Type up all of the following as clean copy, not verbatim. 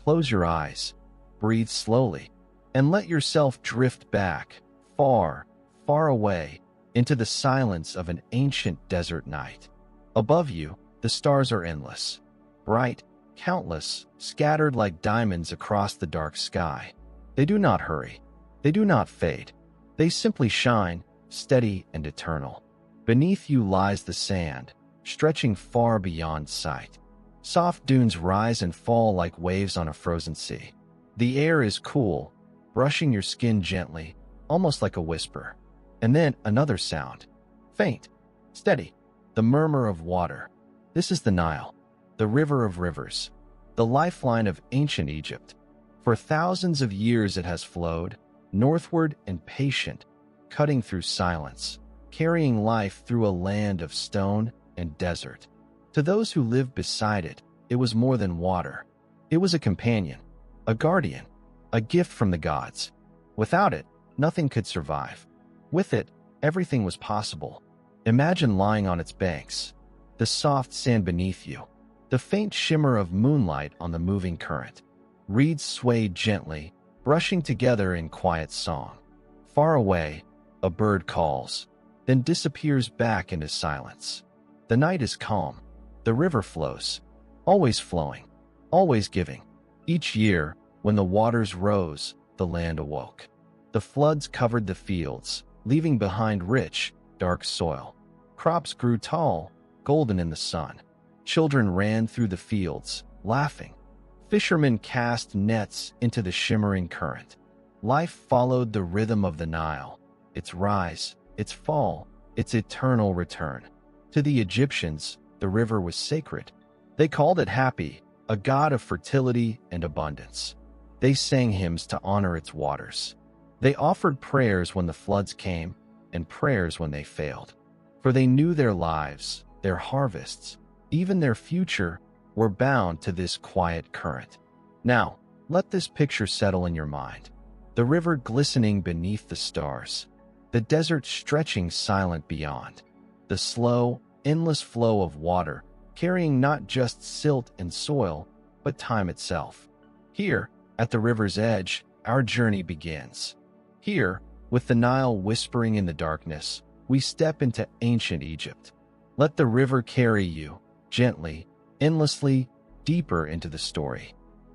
close your eyes, breathe slowly, and let yourself drift back, far, far away, into the silence of an ancient desert night. Above you, the stars are endless, bright, countless, scattered like diamonds across the dark sky. They do not hurry. They do not fade. They simply shine, steady and eternal. Beneath you lies the sand, stretching far beyond sight. Soft dunes rise and fall like waves on a frozen sea. The air is cool, brushing your skin gently, almost like a whisper. And then another sound. Faint, steady, the murmur of water. This is the Nile, the river of rivers, the lifeline of ancient Egypt. For thousands of years it has flowed, northward and patient, cutting through silence, carrying life through a land of stone and desert. To those who lived beside it, it was more than water. It was a companion, a guardian, a gift from the gods. Without it, nothing could survive. With it, everything was possible. Imagine lying on its banks, the soft sand beneath you, the faint shimmer of moonlight on the moving current. Reeds swayed gently, brushing together in quiet song. Far away, a bird calls, then disappears back into silence. The night is calm. The river flows, always flowing, always giving. Each year, when the waters rose, the land awoke. The floods covered the fields, leaving behind rich, dark soil. Crops grew tall, golden in the sun. Children ran through the fields, laughing. Fishermen cast nets into the shimmering current. Life followed the rhythm of the Nile, its rise, its fall, its eternal return. To the Egyptians, the river was sacred. They called it Happy, a god of fertility and abundance. They sang hymns to honor its waters. They offered prayers when the floods came and prayers when they failed. For they knew their lives, their harvests, even their future were bound to this quiet current. Now, let this picture settle in your mind. The river glistening beneath the stars, the desert stretching silent beyond, the slow, endless flow of water carrying not just silt and soil, but time itself. Here, at the river's edge, our journey begins. Here, with the Nile whispering in the darkness, we step into ancient Egypt. Let the river carry you, gently, endlessly, deeper into the story.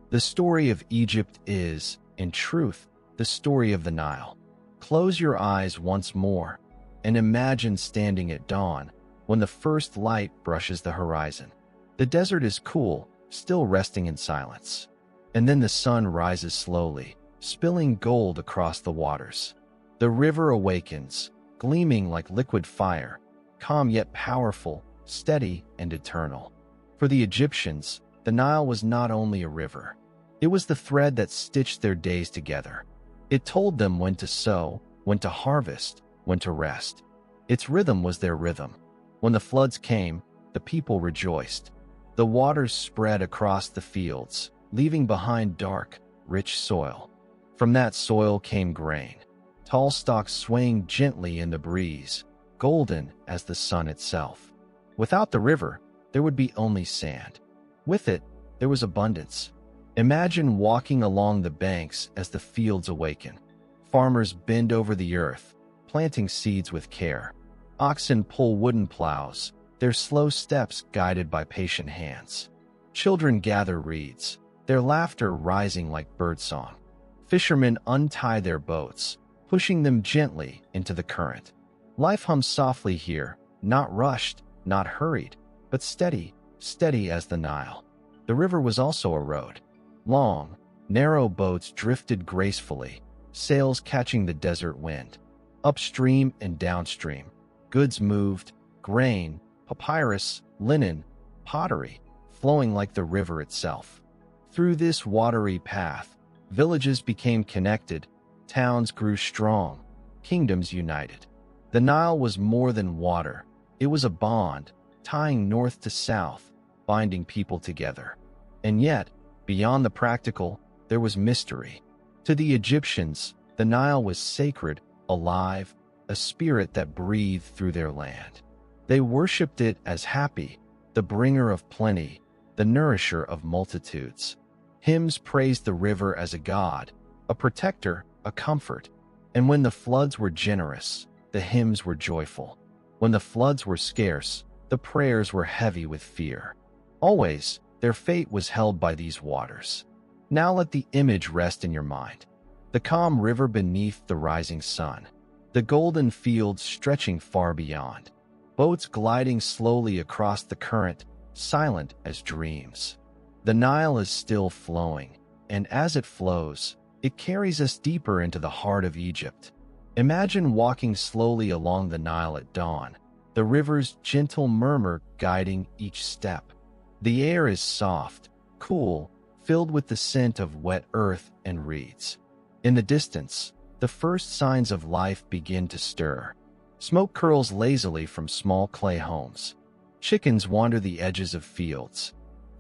The story of Egypt is, in truth, the story of the Nile. Close your eyes once more and imagine standing at dawn when the first light brushes the horizon. The desert is cool, still resting in silence. And then the sun rises slowly, spilling gold across the waters. The river awakens, gleaming like liquid fire, calm yet powerful, steady and eternal. For the Egyptians, the Nile was not only a river. It was the thread that stitched their days together. It told them when to sow, when to harvest, when to rest. Its rhythm was their rhythm. When the floods came, the people rejoiced. The waters spread across the fields, leaving behind dark, rich soil. From that soil came grain, tall stalks swaying gently in the breeze, golden as the sun itself. Without the river, there would be only sand. With it, there was abundance. Imagine walking along the banks as the fields awaken. Farmers bend over the earth, planting seeds with care. Oxen pull wooden plows, their slow steps guided by patient hands. Children gather reeds, their laughter rising like birdsong. Fishermen untie their boats, pushing them gently into the current. Life hums softly here, not rushed, not hurried, but steady, steady as the Nile. The river was also a road. Long, narrow boats drifted gracefully, sails catching the desert wind. Upstream and downstream, goods moved, grain, papyrus, linen, pottery, flowing like the river itself. Through this watery path, villages became connected, towns grew strong, kingdoms united. The Nile was more than water. It was a bond, tying north to south, binding people together. And yet, beyond the practical, there was mystery. To the Egyptians, the Nile was sacred, alive, a spirit that breathed through their land. They worshipped it as Happy, the bringer of plenty, the nourisher of multitudes. Hymns praised the river as a god, a protector, a comfort. And when the floods were generous, the hymns were joyful. When the floods were scarce, the prayers were heavy with fear. Always, their fate was held by these waters. Now let the image rest in your mind. The calm river beneath the rising sun. The golden fields stretching far beyond. Boats gliding slowly across the current, silent as dreams. The Nile is still flowing, and as it flows, it carries us deeper into the heart of Egypt. Imagine walking slowly along the Nile at dawn, the river's gentle murmur guiding each step. The air is soft, cool, filled with the scent of wet earth and reeds. In the distance, the first signs of life begin to stir. Smoke curls lazily from small clay homes. Chickens wander the edges of fields.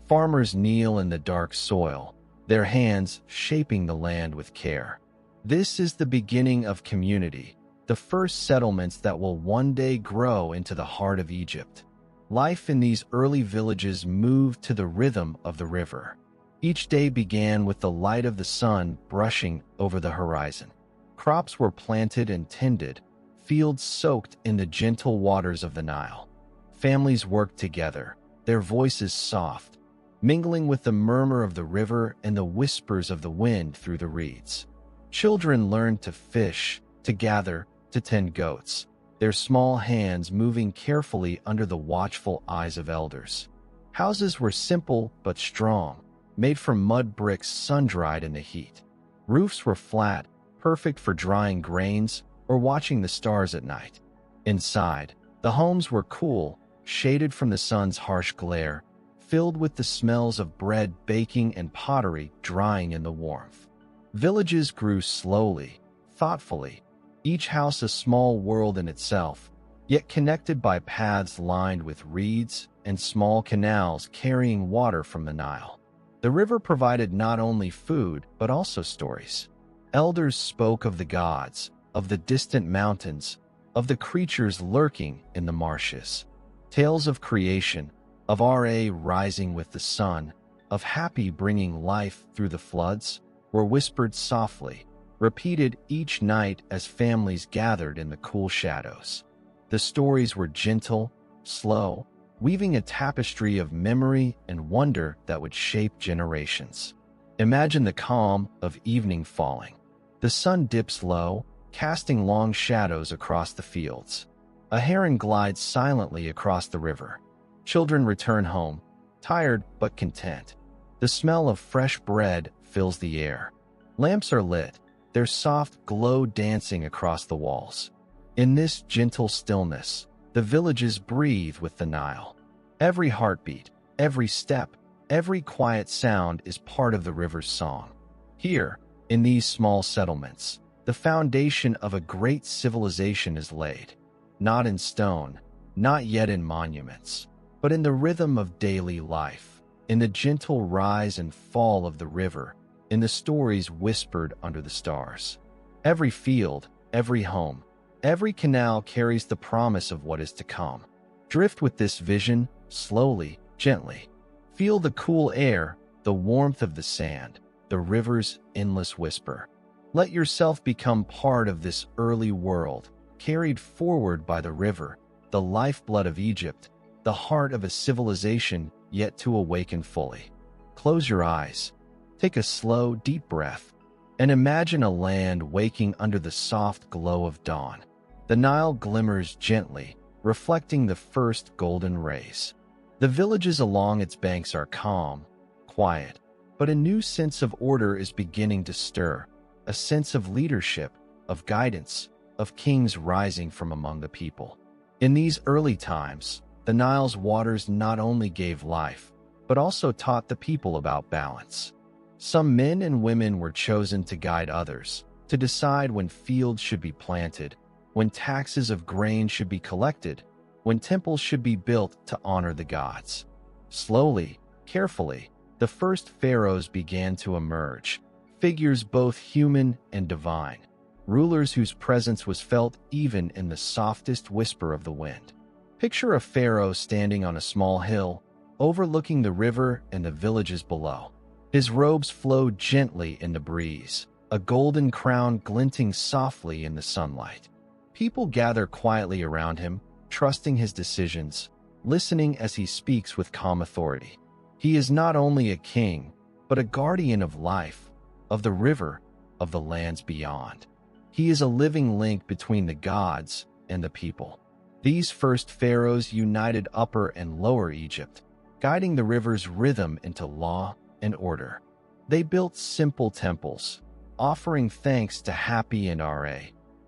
Farmers kneel in the dark soil, their hands shaping the land with care. This is the beginning of community, the first settlements that will one day grow into the heart of Egypt. Life in these early villages moved to the rhythm of the river. Each day began with the light of the sun brushing over the horizon. Crops were planted and tended, fields soaked in the gentle waters of the Nile. Families worked together, their voices soft, mingling with the murmur of the river and the whispers of the wind through the reeds. Children learned to fish, to gather, to tend goats, their small hands moving carefully under the watchful eyes of elders. Houses were simple but strong, made from mud bricks sun-dried in the heat. Roofs were flat, perfect for drying grains or watching the stars at night. Inside, the homes were cool, shaded from the sun's harsh glare, filled with the smells of bread baking and pottery drying in the warmth. Villages grew slowly, thoughtfully, each house a small world in itself, yet connected by paths lined with reeds and small canals carrying water from the Nile. The river provided not only food, but also stories. Elders spoke of the gods, of the distant mountains, of the creatures lurking in the marshes. Tales of creation, of Ra rising with the sun, of Happy bringing life through the floods, were whispered softly, repeated each night as families gathered in the cool shadows. The stories were gentle, slow, weaving a tapestry of memory and wonder that would shape generations. Imagine the calm of evening falling. The sun dips low, casting long shadows across the fields. A heron glides silently across the river. Children return home, tired but content. The smell of fresh bread fills the air. Lamps are lit, their soft glow dancing across the walls. In this gentle stillness, the villages breathe with the Nile. Every heartbeat, every step, every quiet sound is part of the river's song. Here, in these small settlements, the foundation of a great civilization is laid, not in stone, not yet in monuments, but in the rhythm of daily life, in the gentle rise and fall of the river, in the stories whispered under the stars. Every field, every home, every canal carries the promise of what is to come. Drift with this vision, slowly, gently. Feel the cool air, the warmth of the sand, the river's endless whisper. Let yourself become part of this early world, carried forward by the river, the lifeblood of Egypt, the heart of a civilization yet to awaken fully. Close your eyes, take a slow, deep breath, and imagine a land waking under the soft glow of dawn. The Nile glimmers gently, reflecting the first golden rays. The villages along its banks are calm, quiet, but a new sense of order is beginning to stir, a sense of leadership, of guidance, of kings rising from among the people. In these early times, the Nile's waters not only gave life, but also taught the people about balance. Some men and women were chosen to guide others, to decide when fields should be planted, when taxes of grain should be collected, when temples should be built to honor the gods. Slowly, carefully, the first pharaohs began to emerge, figures both human and divine, rulers whose presence was felt even in the softest whisper of the wind. Picture a pharaoh standing on a small hill, overlooking the river and the villages below. His robes flowed gently in the breeze, a golden crown glinting softly in the sunlight. People gather quietly around him, trusting his decisions, listening as he speaks with calm authority. He is not only a king, but a guardian of life, of the river, of the lands beyond. He is a living link between the gods and the people. These first pharaohs united Upper and Lower Egypt, guiding the river's rhythm into law and order. They built simple temples, offering thanks to Hapi and Ra,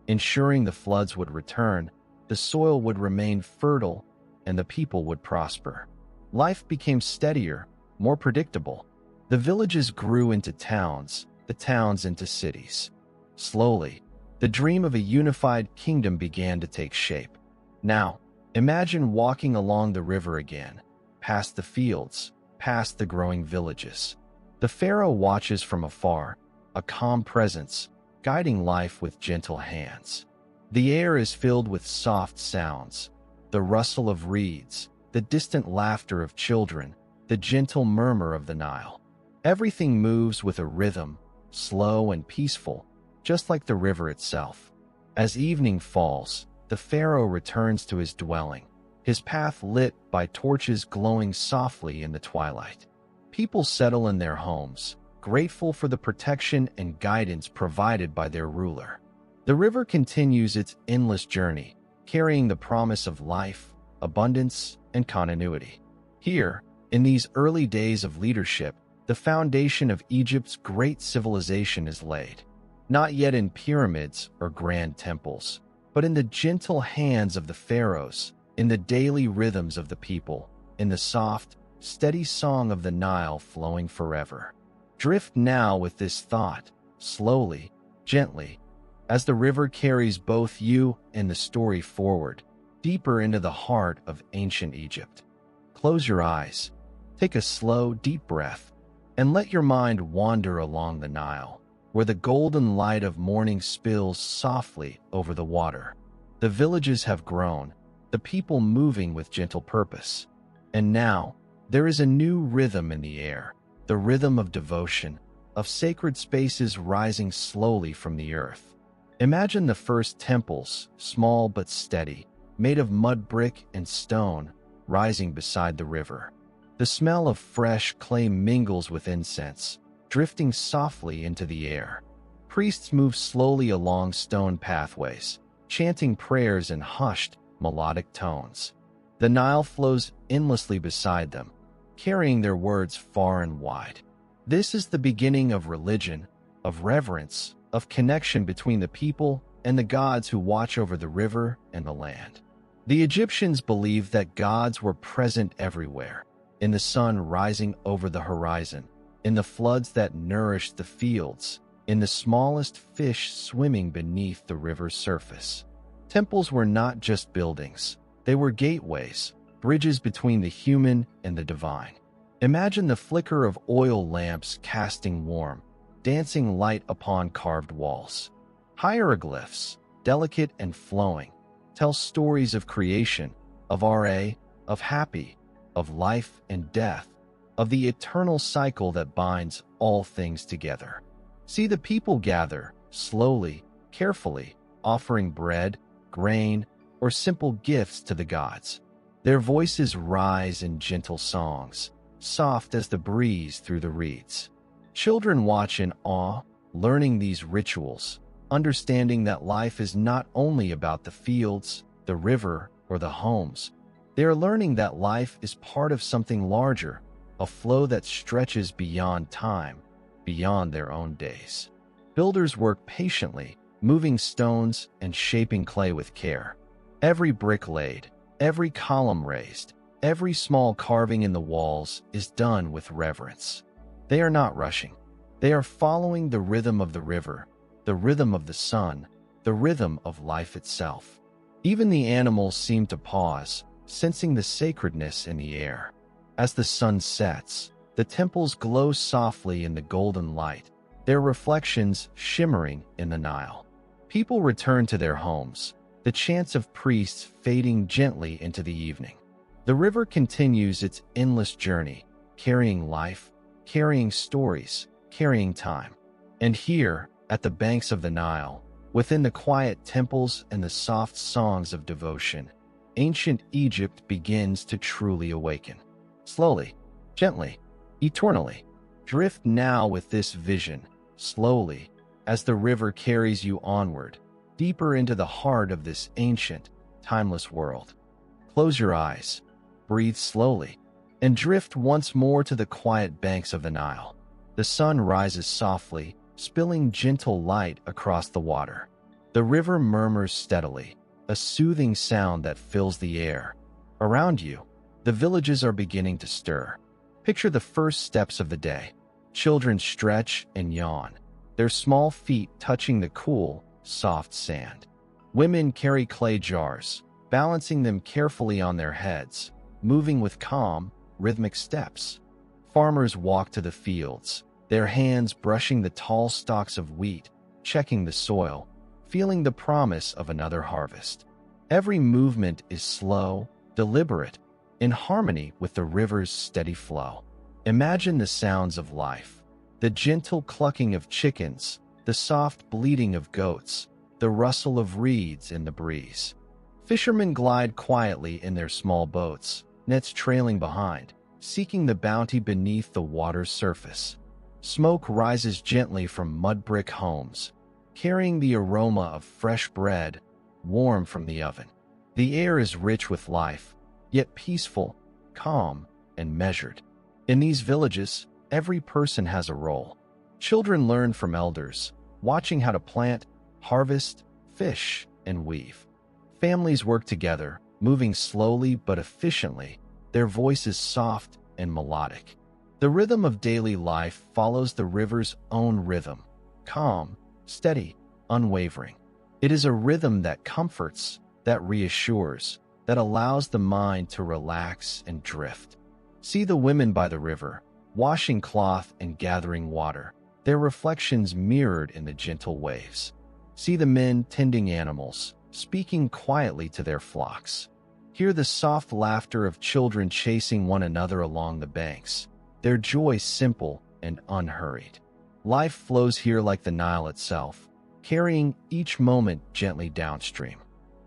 ensuring the floods would return, the soil would remain fertile, and the people would prosper. Life became steadier, more predictable. The villages grew into towns, the towns into cities. Slowly, the dream of a unified kingdom began to take shape. Now, imagine walking along the river again, past the fields, past the growing villages. The pharaoh watches from afar, a calm presence, guiding life with gentle hands. The air is filled with soft sounds, the rustle of reeds, the distant laughter of children, the gentle murmur of the Nile. Everything moves with a rhythm, slow and peaceful, just like the river itself. As evening falls, the pharaoh returns to his dwelling, his path lit by torches glowing softly in the twilight. People settle in their homes, grateful for the protection and guidance provided by their ruler. The river continues its endless journey, carrying the promise of life, abundance, and continuity. Here, in these early days of leadership, the foundation of Egypt's great civilization is laid, not yet in pyramids or grand temples, but in the gentle hands of the pharaohs, in the daily rhythms of the people, in the soft, steady song of the Nile flowing forever. Drift now with this thought, slowly, gently, as the river carries both you and the story forward, deeper into the heart of ancient Egypt. Close your eyes, take a slow, deep breath, and let your mind wander along the Nile, where the golden light of morning spills softly over the water. The villages have grown, the people moving with gentle purpose. And now, there is a new rhythm in the air, the rhythm of devotion, of sacred spaces rising slowly from the earth. Imagine the first temples, small but steady, made of mud brick and stone, rising beside the river. The smell of fresh clay mingles with incense, drifting softly into the air. Priests move slowly along stone pathways, chanting prayers in hushed, melodic tones. The Nile flows endlessly beside them, carrying their words far and wide. This is the beginning of religion, of reverence, of connection between the people and the gods who watch over the river and the land. The Egyptians believed that gods were present everywhere, in the sun rising over the horizon, in the floods that nourished the fields, in the smallest fish swimming beneath the river's surface. Temples were not just buildings, they were gateways, bridges between the human and the divine. Imagine the flicker of oil lamps casting warm, dancing light upon carved walls. Hieroglyphs, delicate and flowing, tell stories of creation, of Ra, of Hapi, of life and death, of the eternal cycle that binds all things together. See the people gather, slowly, carefully, offering bread, grain, or simple gifts to the gods. Their voices rise in gentle songs, soft as the breeze through the reeds. Children watch in awe, learning these rituals, understanding that life is not only about the fields, the river, or the homes. They are learning that life is part of something larger, a flow that stretches beyond time, beyond their own days. Builders work patiently, moving stones and shaping clay with care. Every brick laid, every column raised, every small carving in the walls is done with reverence. They are not rushing. They are following the rhythm of the river, the rhythm of the sun, the rhythm of life itself. Even the animals seem to pause, sensing the sacredness in the air. As the sun sets, the temples glow softly in the golden light, their reflections shimmering in the Nile. People return to their homes, the chants of priests fading gently into the evening. The river continues its endless journey, carrying life, carrying stories, carrying time. And here, at the banks of the Nile, within the quiet temples and the soft songs of devotion, ancient Egypt begins to truly awaken. Slowly, gently, eternally. Drift now with this vision, slowly, as the river carries you onward, deeper into the heart of this ancient, timeless world. Close your eyes, breathe slowly, and drift once more to the quiet banks of the Nile. The sun rises softly, spilling gentle light across the water. The river murmurs steadily, a soothing sound that fills the air. Around you, the villages are beginning to stir. Picture the first steps of the day. Children stretch and yawn, their small feet touching the cool, soft sand. Women carry clay jars, balancing them carefully on their heads, moving with calm, rhythmic steps. Farmers walk to the fields, their hands brushing the tall stalks of wheat, checking the soil, feeling the promise of another harvest. Every movement is slow, deliberate, in harmony with the river's steady flow. Imagine the sounds of life, the gentle clucking of chickens, the soft bleating of goats, the rustle of reeds in the breeze. Fishermen glide quietly in their small boats, nets trailing behind, seeking the bounty beneath the water's surface. Smoke rises gently from mud brick homes, carrying the aroma of fresh bread, warm from the oven. The air is rich with life, yet peaceful, calm, and measured. In these villages, every person has a role. Children learn from elders, watching how to plant, harvest, fish, and weave. Families work together, moving slowly but efficiently, their voices soft and melodic. The rhythm of daily life follows the river's own rhythm, calm, steady, unwavering. It is a rhythm that comforts, that reassures, that allows the mind to relax and drift. See the women by the river, washing cloth and gathering water, their reflections mirrored in the gentle waves. See the men tending animals, speaking quietly to their flocks. Hear the soft laughter of children chasing one another along the banks, their joy simple and unhurried. Life flows here like the Nile itself, carrying each moment gently downstream.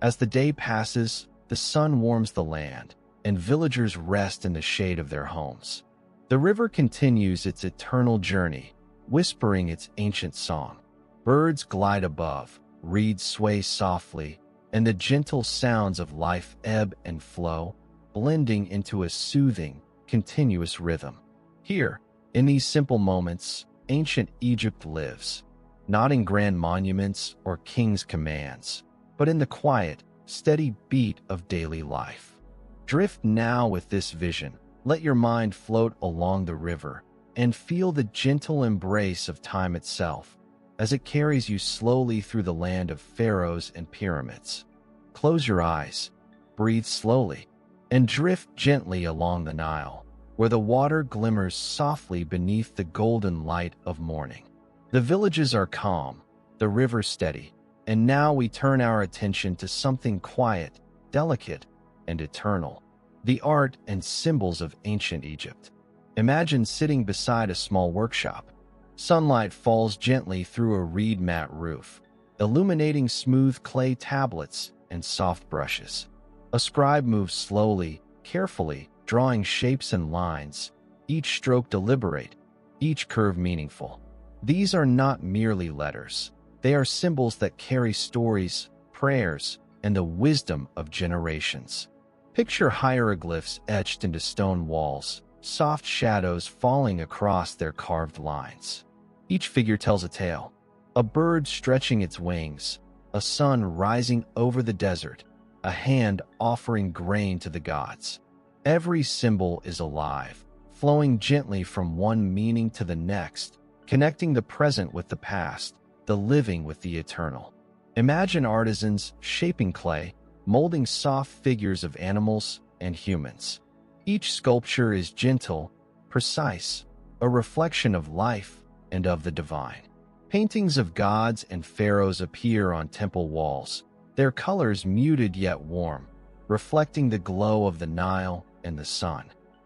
As the day passes, the sun warms the land, and villagers rest in the shade of their homes. The river continues its eternal journey, whispering its ancient song. Birds glide above, reeds sway softly, and the gentle sounds of life ebb and flow, blending into a soothing, continuous rhythm. Here, in these simple moments, ancient Egypt lives, not in grand monuments or king's commands, but in the quiet, steady beat of daily life. Drift now with this vision. Let your mind float along the river and feel the gentle embrace of time itself as it carries you slowly through the land of pharaohs and pyramids. Close your eyes, breathe slowly, and drift gently along the Nile, where the water glimmers softly beneath the golden light of morning. The villages are calm, the river steady, and now we turn our attention to something quiet, delicate, and eternal: the art and symbols of ancient Egypt. Imagine sitting beside a small workshop. Sunlight falls gently through a reed mat roof, illuminating smooth clay tablets and soft brushes. A scribe moves slowly, carefully, drawing shapes and lines, each stroke deliberate, each curve meaningful. These are not merely letters. They are symbols that carry stories, prayers, and the wisdom of generations. Picture hieroglyphs etched into stone walls, soft shadows falling across their carved lines. Each figure tells a tale: a bird stretching its wings, a sun rising over the desert, a hand offering grain to the gods. Every symbol is alive, flowing gently from one meaning to the next, connecting the present with the past, the living with the eternal. Imagine artisans shaping clay, molding soft figures of animals and humans. Each sculpture is gentle, precise, a reflection of life and of the divine. Paintings of gods and pharaohs appear on temple walls, their colors muted yet warm, reflecting the glow of the Nile and the sun.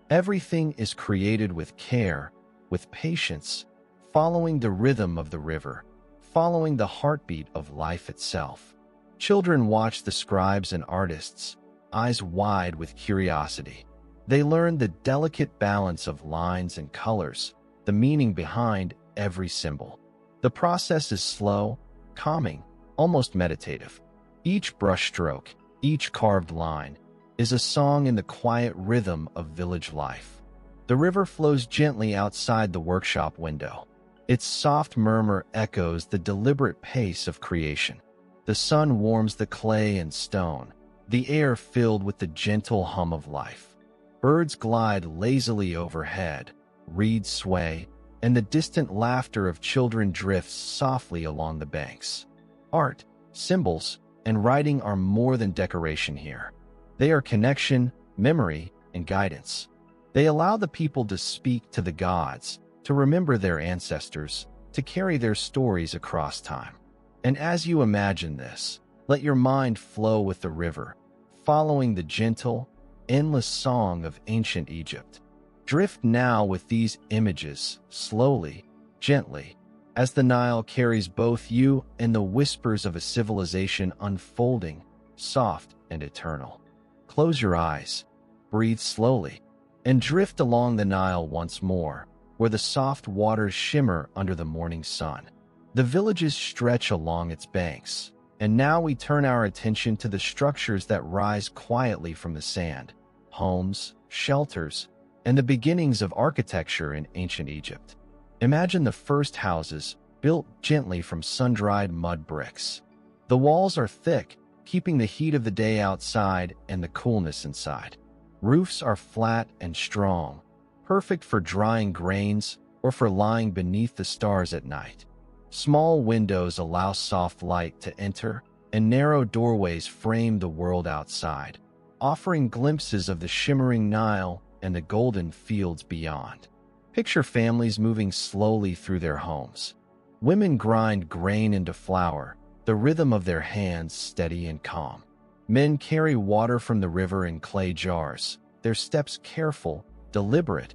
Everything is created with care, with patience, following the rhythm of the river, following the heartbeat of life itself. Children watch the scribes and artists, eyes wide with curiosity. They learn the delicate balance of lines and colors, the meaning behind every symbol. The process is slow, calming, almost meditative. Each brushstroke, each carved line, is a song in the quiet rhythm of village life. The river flows gently outside the workshop window. Its soft murmur echoes the deliberate pace of creation. The sun warms the clay and stone, the air filled with the gentle hum of life. Birds glide lazily overhead, reeds sway, and the distant laughter of children drifts softly along the banks. Art, symbols, and writing are more than decoration here. They are connection, memory, and guidance. They allow the people to speak to the gods, to remember their ancestors, to carry their stories across time. And as you imagine this, let your mind flow with the river, following the gentle, endless song of ancient Egypt. Drift now with these images, slowly, gently, as the Nile carries both you and the whispers of a civilization unfolding, soft and eternal. Close your eyes, breathe slowly, and drift along the Nile once more, where the soft waters shimmer under the morning sun. The villages stretch along its banks, and now we turn our attention to the structures that rise quietly from the sand, homes, shelters, and the beginnings of architecture in ancient Egypt. Imagine the first houses, built gently from sun-dried mud bricks. The walls are thick, keeping the heat of the day outside and the coolness inside. Roofs are flat and strong, perfect for drying grains or for lying beneath the stars at night. Small windows allow soft light to enter, and narrow doorways frame the world outside, offering glimpses of the shimmering Nile and the golden fields beyond. Picture families moving slowly through their homes. Women grind grain into flour, the rhythm of their hands steady and calm. Men carry water from the river in clay jars, their steps careful, deliberate,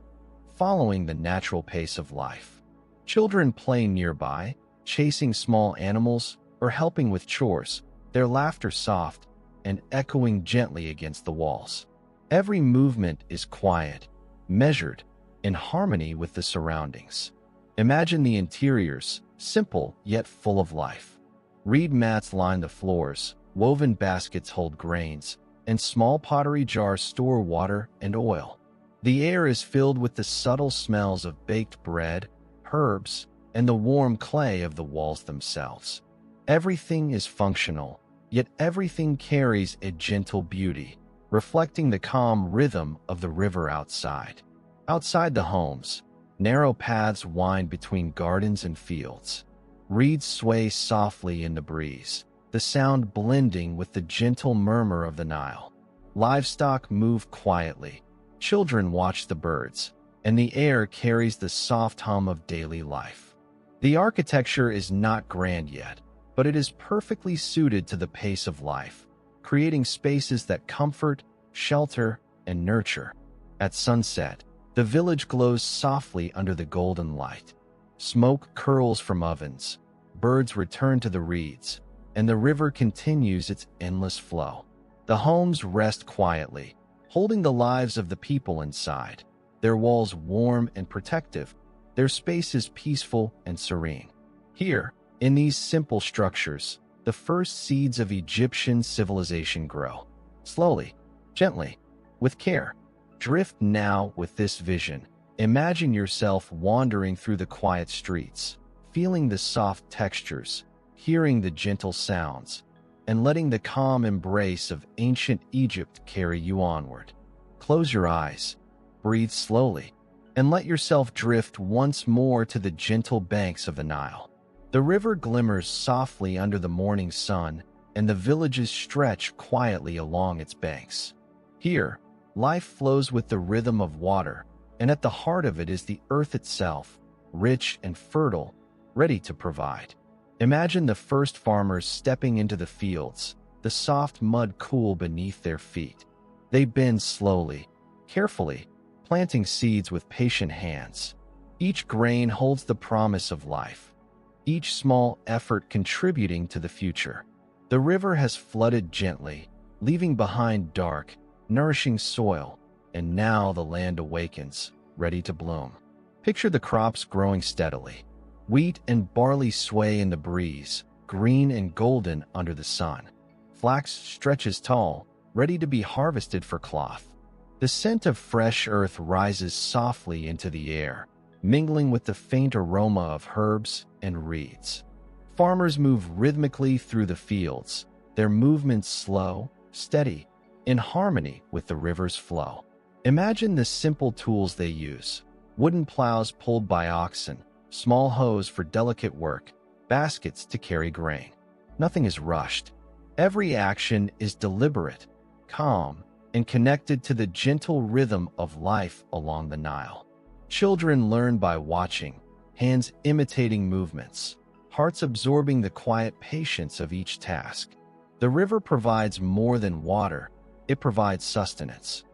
following the natural pace of life. Children play nearby, chasing small animals or helping with chores, their laughter soft and echoing gently against the walls. Every movement is quiet, measured, in harmony with the surroundings. Imagine the interiors, simple yet full of life. Reed mats line the floors, woven baskets hold grains, and small pottery jars store water and oil. The air is filled with the subtle smells of baked bread, herbs, and the warm clay of the walls themselves. Everything is functional, yet everything carries a gentle beauty, reflecting the calm rhythm of the river outside. Outside the homes, narrow paths wind between gardens and fields. Reeds sway softly in the breeze, the sound blending with the gentle murmur of the Nile. Livestock move quietly. Children watch the birds, and the air carries the soft hum of daily life. The architecture is not grand yet, but it is perfectly suited to the pace of life, creating spaces that comfort, shelter, and nurture. At sunset, the village glows softly under the golden light. Smoke curls from ovens, birds return to the reeds, and the river continues its endless flow. The homes rest quietly, holding the lives of the people inside, their walls warm and protective, their spaces peaceful and serene. Here, in these simple structures, the first seeds of Egyptian civilization grow. Slowly, gently, with care. Drift now with this vision. Imagine yourself wandering through the quiet streets, feeling the soft textures, hearing the gentle sounds, and letting the calm embrace of ancient Egypt carry you onward. Close your eyes, breathe slowly, and let yourself drift once more to the gentle banks of the Nile. The river glimmers softly under the morning sun, and the villages stretch quietly along its banks. Here, life flows with the rhythm of water, and at the heart of it is the earth itself, rich and fertile, ready to provide. Imagine the first farmers stepping into the fields, the soft mud cool beneath their feet. They bend slowly, carefully, planting seeds with patient hands. Each grain holds the promise of life, each small effort contributing to the future. The river has flooded gently, leaving behind dark, nourishing soil, and now the land awakens, ready to bloom. Picture the crops growing steadily. Wheat and barley sway in the breeze, green and golden under the sun. Flax stretches tall, ready to be harvested for cloth. The scent of fresh earth rises softly into the air, mingling with the faint aroma of herbs and reeds. Farmers move rhythmically through the fields, their movements slow, steady, in harmony with the river's flow. Imagine the simple tools they use: wooden plows pulled by oxen, small hoes for delicate work, baskets to carry grain. Nothing is rushed. Every action is deliberate, calm, and connected to the gentle rhythm of life along the Nile. Children learn by watching, hands imitating movements, hearts absorbing the quiet patience of each task. The river provides more than water, it provides sustenance.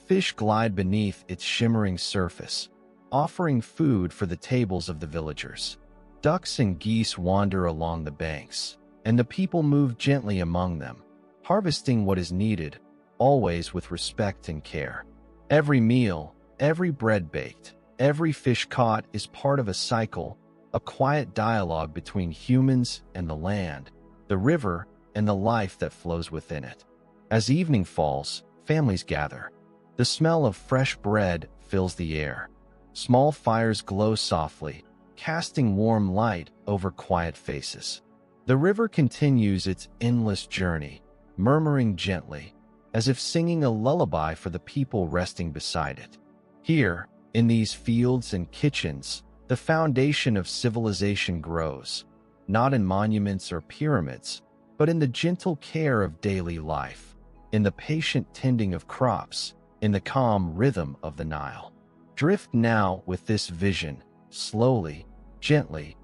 Fish glide beneath its shimmering surface, offering food for the tables of the villagers. Ducks and geese wander along the banks, and the people move gently among them, harvesting what is needed, always with respect and care. Every meal, every bread baked, every fish caught is part of a cycle, a quiet dialogue between humans and the land, the river, and the life that flows within it. As evening falls, families gather. The smell of fresh bread fills the air. Small fires glow softly, casting warm light over quiet faces. The river continues its endless journey, murmuring gently, as if singing a lullaby for the people resting beside it. Here, in these fields and kitchens, the foundation of civilization grows, not in monuments or pyramids, but in the gentle care of daily life, in the patient tending of crops, in the calm rhythm of the Nile. Drift now with this vision, slowly, gently,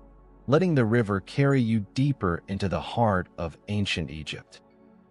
letting the river carry you deeper into the heart of ancient Egypt.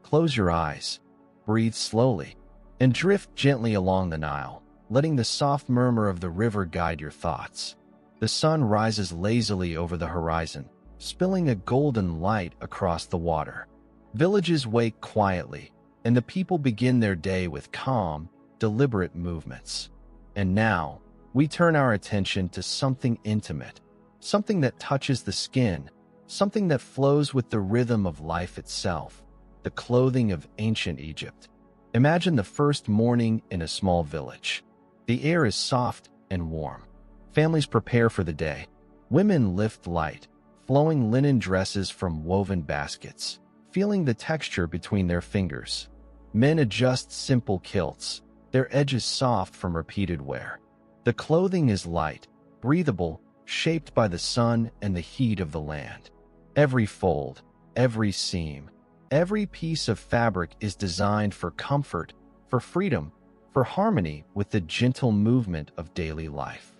Close your eyes, breathe slowly, and drift gently along the Nile, letting the soft murmur of the river guide your thoughts. The sun rises lazily over the horizon, spilling a golden light across the water. Villages wake quietly, and the people begin their day with calm, deliberate movements. And now, we turn our attention to something intimate, something that touches the skin, something that flows with the rhythm of life itself, the clothing of ancient Egypt. Imagine the first morning in a small village. The air is soft and warm. Families prepare for the day. Women lift light, flowing linen dresses from woven baskets, feeling the texture between their fingers. Men adjust simple kilts, their edges soft from repeated wear. The clothing is light, breathable, shaped by the sun and the heat of the land. Every fold, every seam, every piece of fabric is designed for comfort, for freedom, for harmony with the gentle movement of daily life.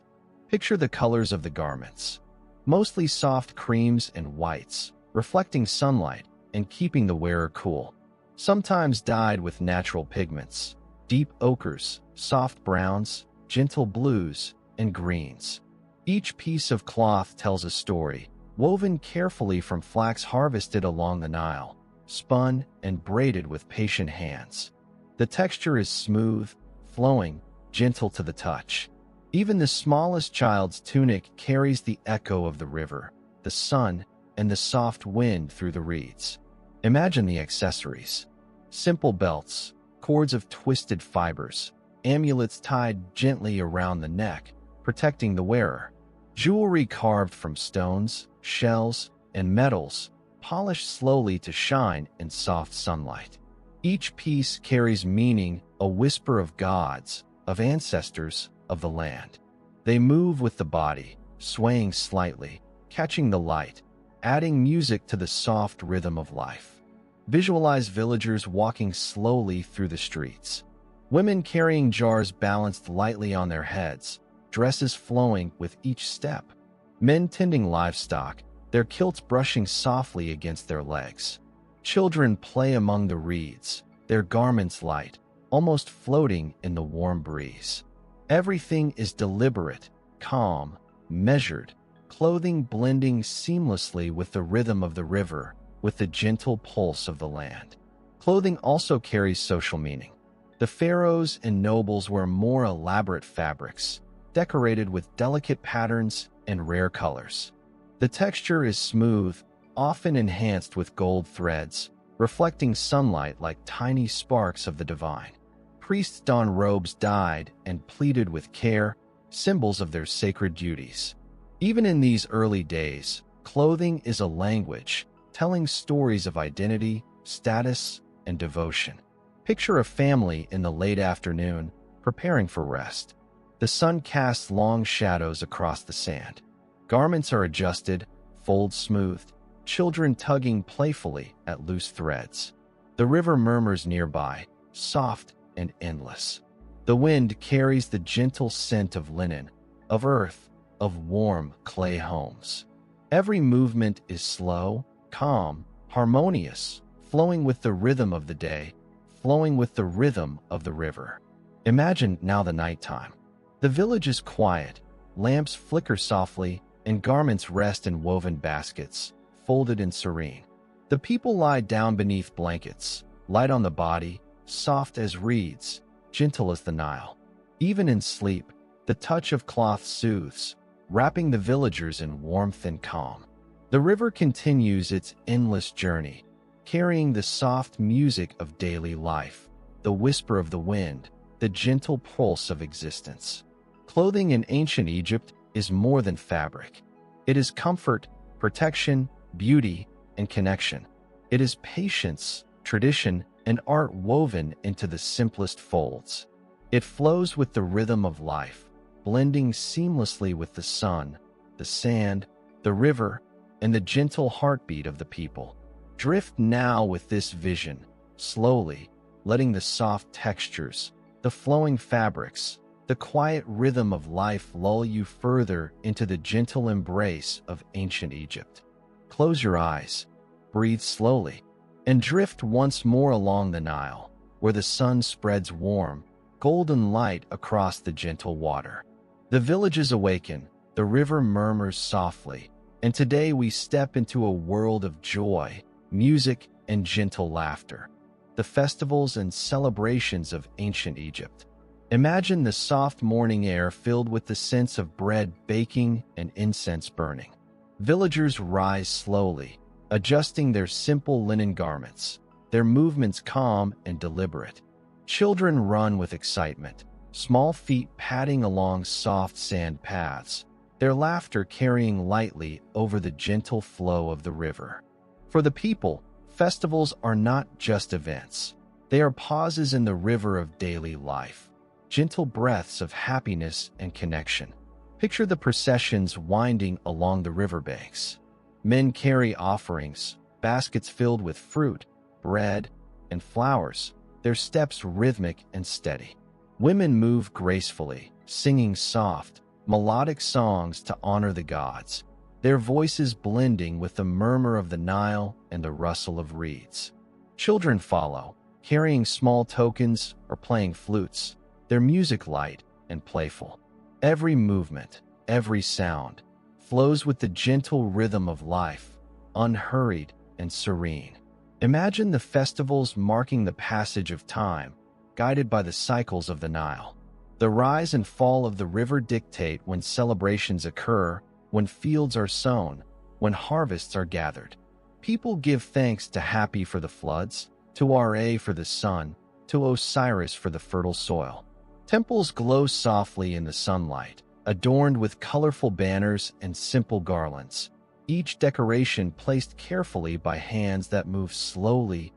Picture the colors of the garments, mostly soft creams and whites, reflecting sunlight and keeping the wearer cool. Sometimes dyed with natural pigments, deep ochres, soft browns, gentle blues, and greens. Each piece of cloth tells a story, woven carefully from flax harvested along the Nile, spun and braided with patient hands. The texture is smooth, flowing, gentle to the touch. Even the smallest child's tunic carries the echo of the river, the sun, and the soft wind through the reeds. Imagine the accessories. Simple belts, cords of twisted fibers, amulets tied gently around the neck, protecting the wearer. Jewelry carved from stones, shells, and metals, polished slowly to shine in soft sunlight. Each piece carries meaning, a whisper of gods, of ancestors, of the land. They move with the body, swaying slightly, catching the light, adding music to the soft rhythm of life. Visualize villagers walking slowly through the streets. Women carrying jars balanced lightly on their heads, dresses flowing with each step. Men tending livestock, their kilts brushing softly against their legs. Children play among the reeds, their garments light, almost floating in the warm breeze. Everything is deliberate, calm, measured, clothing blending seamlessly with the rhythm of the river, with the gentle pulse of the land. Clothing also carries social meaning. The pharaohs and nobles wear more elaborate fabrics, decorated with delicate patterns and rare colors. The texture is smooth, often enhanced with gold threads, reflecting sunlight like tiny sparks of the divine. Priests don robes dyed and pleated with care, symbols of their sacred duties. Even in these early days, clothing is a language, telling stories of identity, status, and devotion. Picture a family in the late afternoon, preparing for rest. The sun casts long shadows across the sand. Garments are adjusted, folds smoothed, children tugging playfully at loose threads. The river murmurs nearby, soft and endless. The wind carries the gentle scent of linen, of earth, of warm clay homes. Every movement is slow, calm, harmonious, flowing with the rhythm of the day, flowing with the rhythm of the river. Imagine now the nighttime. The village is quiet, lamps flicker softly, and garments rest in woven baskets, folded and serene. The people lie down beneath blankets, light on the body, soft as reeds, gentle as the Nile. Even in sleep, the touch of cloth soothes, wrapping the villagers in warmth and calm. The river continues its endless journey, carrying the soft music of daily life, the whisper of the wind, the gentle pulse of existence. Clothing in ancient Egypt is more than fabric. It is comfort, protection, beauty, and connection. It is patience, tradition, and art woven into the simplest folds. It flows with the rhythm of life, blending seamlessly with the sun, the sand, the river, and the gentle heartbeat of the people. Drift now with this vision, slowly, letting the soft textures, the flowing fabrics, the quiet rhythm of life lull you further into the gentle embrace of ancient Egypt. Close your eyes, breathe slowly, and drift once more along the Nile, where the sun spreads warm, golden light across the gentle water. The villages awaken, the river murmurs softly, and today we step into a world of joy, music, and gentle laughter. The festivals and celebrations of ancient Egypt. Imagine the soft morning air filled with the scents of bread baking and incense burning. Villagers rise slowly, adjusting their simple linen garments, their movements calm and deliberate. Children run with excitement, small feet padding along soft sand paths, their laughter carrying lightly over the gentle flow of the river. For the people, festivals are not just events. They are pauses in the river of daily life, gentle breaths of happiness and connection. Picture the processions winding along the riverbanks. Men carry offerings, baskets filled with fruit, bread, and flowers, their steps rhythmic and steady. Women move gracefully, singing soft, melodic songs to honor the gods, their voices blending with the murmur of the Nile and the rustle of reeds. Children follow, carrying small tokens or playing flutes, their music light and playful. Every movement, every sound, flows with the gentle rhythm of life, unhurried and serene. Imagine the festivals marking the passage of time, guided by the cycles of the Nile. The rise and fall of the river dictate when celebrations occur, when fields are sown, when harvests are gathered. People give thanks to Hapi for the floods, to Ra for the sun, to Osiris for the fertile soil. Temples glow softly in the sunlight, adorned with colorful banners and simple garlands, each decoration placed carefully by hands that move slowly,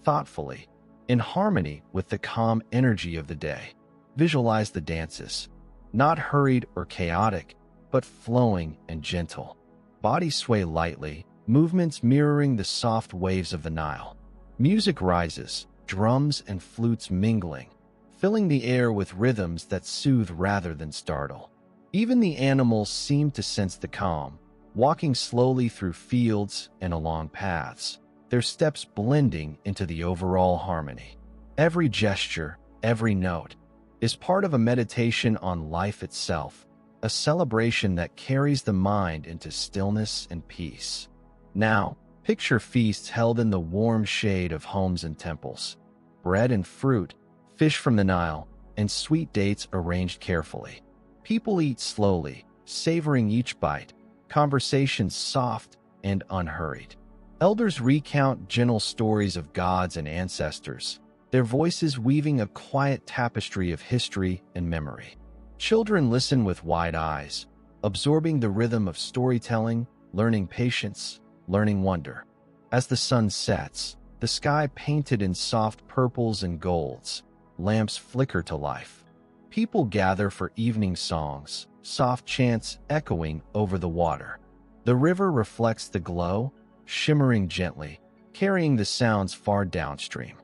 thoughtfully, in harmony with the calm energy of the day. Visualize the dances, not hurried or chaotic, but flowing and gentle. Bodies sway lightly, movements mirroring the soft waves of the Nile. Music rises, drums and flutes mingling, filling the air with rhythms that soothe rather than startle. Even the animals seem to sense the calm, walking slowly through fields and along paths, their steps blending into the overall harmony. Every gesture, every note, is part of a meditation on life itself, a celebration that carries the mind into stillness and peace. Now, picture feasts held in the warm shade of homes and temples. Bread and fruit, fish from the Nile, and sweet dates arranged carefully. People eat slowly, savoring each bite, conversations soft and unhurried. Elders recount gentle stories of gods and ancestors, their voices weaving a quiet tapestry of history and memory. Children listen with wide eyes, absorbing the rhythm of storytelling, learning patience, learning wonder. As the sun sets, the sky painted in soft purples and golds, lamps flicker to life. People gather for evening songs, soft chants echoing over the water. The river reflects the glow, shimmering gently, carrying the sounds far downstream.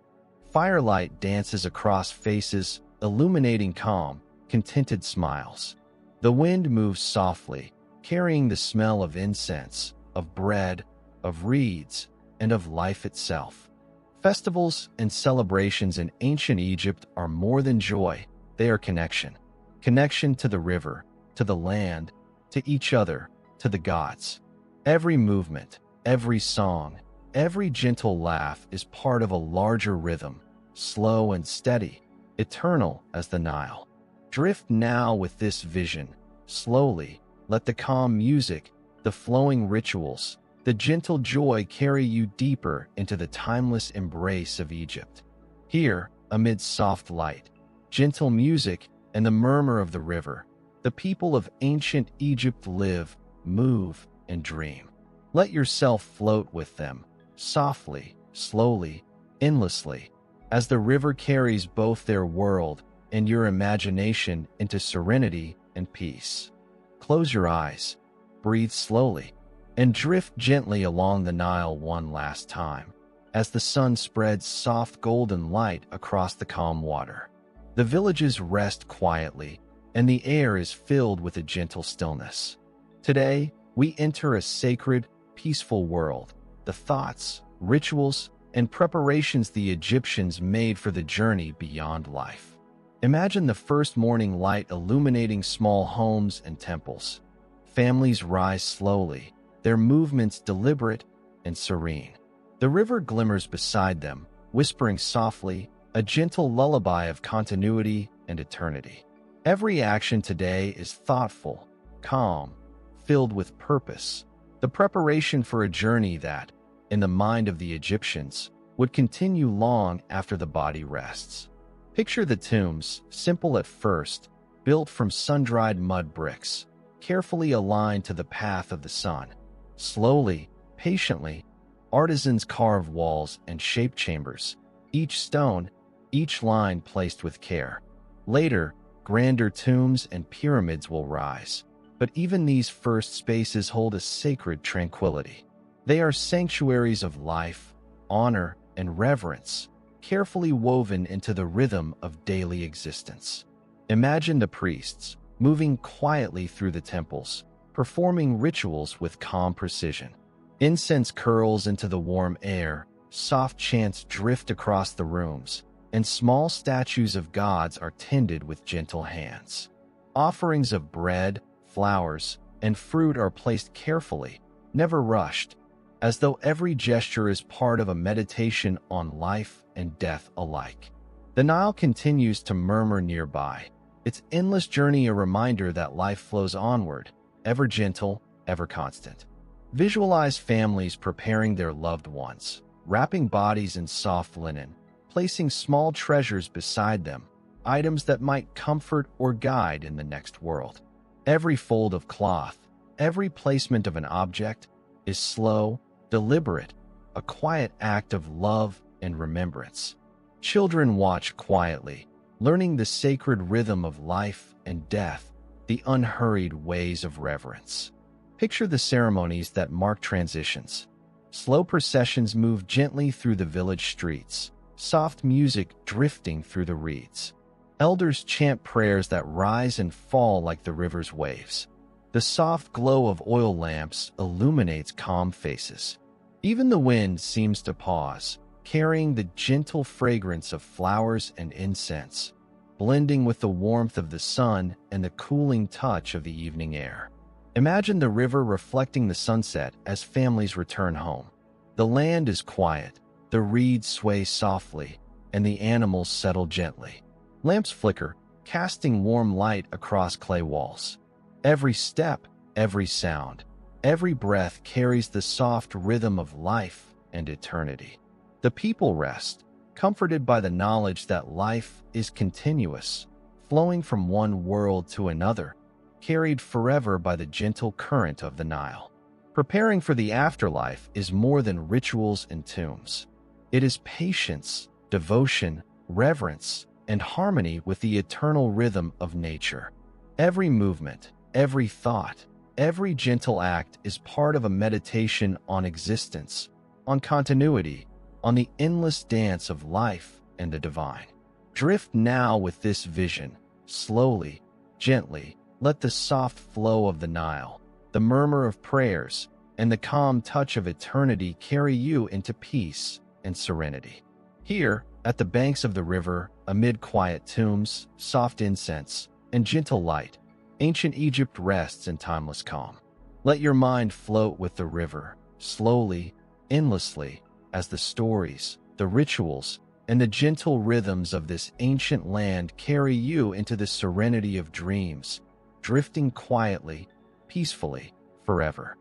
Firelight dances across faces, illuminating calm, contented smiles. The wind moves softly, carrying the smell of incense, of bread, of reeds, and of life itself. Festivals and celebrations in ancient Egypt are more than joy, they are connection. Connection to the river, to the land, to each other, to the gods. Every movement, every song, every gentle laugh is part of a larger rhythm, slow and steady, eternal as the Nile. Drift now with this vision, slowly, let the calm music, the flowing rituals, the gentle joy carry you deeper into the timeless embrace of Egypt. Here, amid soft light, gentle music, and the murmur of the river, the people of ancient Egypt live, move, and dream. Let yourself float with them, softly, slowly, endlessly, as the river carries both their world and your imagination into serenity and peace. Close your eyes, breathe slowly, and drift gently along the Nile one last time, as the sun spreads soft golden light across the calm water. The villages rest quietly, and the air is filled with a gentle stillness. Today, we enter a sacred, peaceful world. The thoughts, rituals, and preparations the Egyptians made for the journey beyond life. Imagine the first morning light illuminating small homes and temples. Families rise slowly, their movements deliberate and serene. The river glimmers beside them, whispering softly, a gentle lullaby of continuity and eternity. Every action today is thoughtful, calm, filled with purpose, the preparation for a journey that, in the mind of the Egyptians, would continue long after the body rests. Picture the tombs, simple at first, built from sun-dried mud bricks, carefully aligned to the path of the sun. Slowly, patiently, artisans carve walls and shape chambers, each stone, each line placed with care. Later, grander tombs and pyramids will rise, but even these first spaces hold a sacred tranquility. They are sanctuaries of life, honor, and reverence, carefully woven into the rhythm of daily existence. Imagine the priests, moving quietly through the temples, performing rituals with calm precision. Incense curls into the warm air, soft chants drift across the rooms, and small statues of gods are tended with gentle hands. Offerings of bread, flowers, and fruit are placed carefully, never rushed, as though every gesture is part of a meditation on life and death alike. The Nile continues to murmur nearby, its endless journey a reminder that life flows onward, ever gentle, ever constant. Visualize families preparing their loved ones, wrapping bodies in soft linen, placing small treasures beside them, items that might comfort or guide in the next world. Every fold of cloth, every placement of an object is slow, deliberate, a quiet act of love and remembrance. Children watch quietly, learning the sacred rhythm of life and death, the unhurried ways of reverence. Picture the ceremonies that mark transitions. Slow processions move gently through the village streets, soft music drifting through the reeds. Elders chant prayers that rise and fall like the river's waves. The soft glow of oil lamps illuminates calm faces. Even the wind seems to pause, carrying the gentle fragrance of flowers and incense. blending with the warmth of the sun and the cooling touch of the evening air. Imagine the river reflecting the sunset as families return home. The land is quiet, the reeds sway softly, and the animals settle gently. Lamps flicker, casting warm light across clay walls. Every step, every sound, every breath carries the soft rhythm of life and eternity. The people rest, comforted by the knowledge that life is continuous, flowing from one world to another, carried forever by the gentle current of the Nile. Preparing for the afterlife is more than rituals and tombs. It is patience, devotion, reverence, and harmony with the eternal rhythm of nature. Every movement, every thought, every gentle act is part of a meditation on existence, on continuity, on the endless dance of life and the divine. Drift now with this vision, slowly, gently. Let the soft flow of the Nile, the murmur of prayers, and the calm touch of eternity carry you into peace and serenity. Here, at the banks of the river, amid quiet tombs, soft incense, and gentle light, ancient Egypt rests in timeless calm. Let your mind float with the river, slowly, endlessly, as the stories, the rituals, and the gentle rhythms of this ancient land carry you into the serenity of dreams, drifting quietly, peacefully, forever.